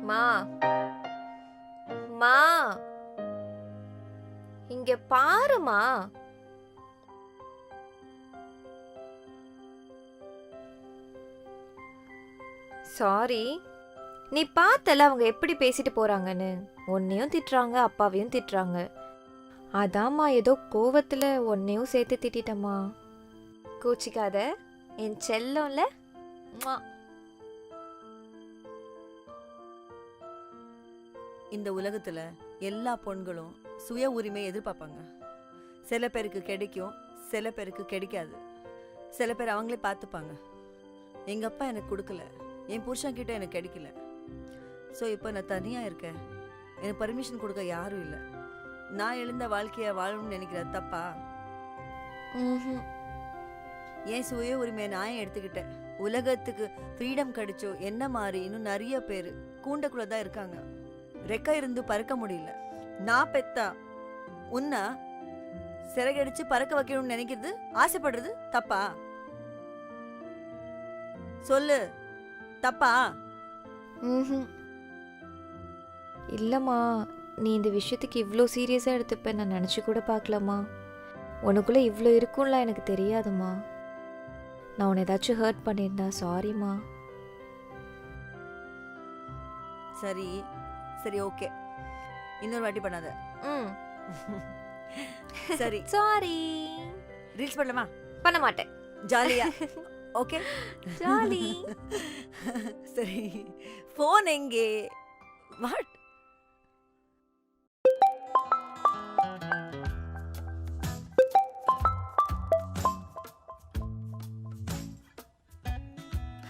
மா மா இங்க பாருமா. சாரி, நீ பார்த்தல அவங்க எப்படி பேசிட்டு போறாங்கன்னு. உன்னையும் திட்டுறாங்க, அப்பாவையும் திட்டுறாங்க. அதாம்மா ஏதோ கோவத்துல உன்னையும் சேர்த்து திட்டிட்டம்மா. கோச்சிக்காத என் செல்லம்ல. ம்மா. இந்த உலகத்துல எல்லா பெண்களும் சுய உரிமை எதிர்பார்ப்பாங்க. சில பேருக்கு கிடைக்கும், சில பேருக்கு கிடைக்காது. சில பேர் அவங்களே பார்த்துப்பாங்க. எங்க அப்பா எனக்கு கொடுக்கல, என் புருஷன் கிட்ட எனக்கு கிடைக்கல. ஸோ இப்போ நான் தனியாக இருக்கேன். எனக்கு பர்மிஷன் கொடுக்க யாரும் இல்லை. நான் எழுந்த வாழ்க்கையை வாழணும்னு நினைக்கிறது தப்பா? ம்ஹும். என் சுய உரிமையை நான் எடுத்துக்கிட்டேன். உலகத்துக்கு ஃப்ரீடம் கிடைச்சோ என்ன மாதிரி இன்னும் நிறைய பேர் கூண்டக்குள்ள தான் இருக்காங்க. ரெக்கை இருந்து பறக்க முடியல. நான் பெத்தா உன்னை சிறகடிச்சு பறக்க வைக்கணும்னு நினைக்கிறது, ஆசைப்படுறது தப்பா? சொல்லு, தப்பா? ம்ஹும். இல்லம்மா, நீ இந்த விஷயத்துக்கு இவ்வளோ சீரியஸாக எடுத்துப்ப நான் நினச்சி கூட பார்க்கலம்மா. உனக்குள்ள இவ்வளோ இருக்கும்லாம் எனக்கு தெரியாதும்மா. நான் உன்னை ஏதாச்சும் ஹர்ட் பண்ணியிருந்தா சாரிம்மா. சரி சரி, ஓகே. இன்னொரு வாட்டி பண்ணாத. ம் சரி, சாரி. ரீல்ஸ் பண்ணலாமா? பண்ண மாட்டேன். ஜாலியா? Okay jolly. சரி, ஃபோன் எங்கே? வாட்?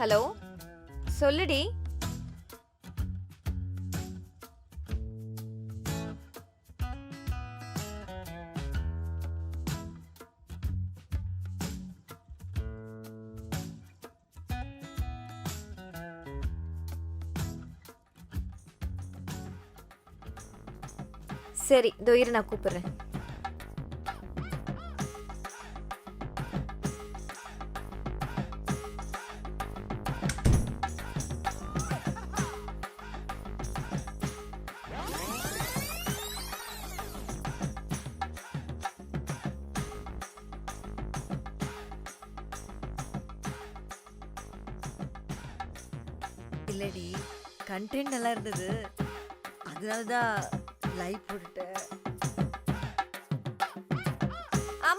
ஹலோ, சொல்லுடி. சரி, இதோ இரு, நான் கூப்பிடுறேன். இல்லடி, கண்டென்ட் நல்லா இருந்தது, அதனால தான் லைவ் போட்டுட்டேன்.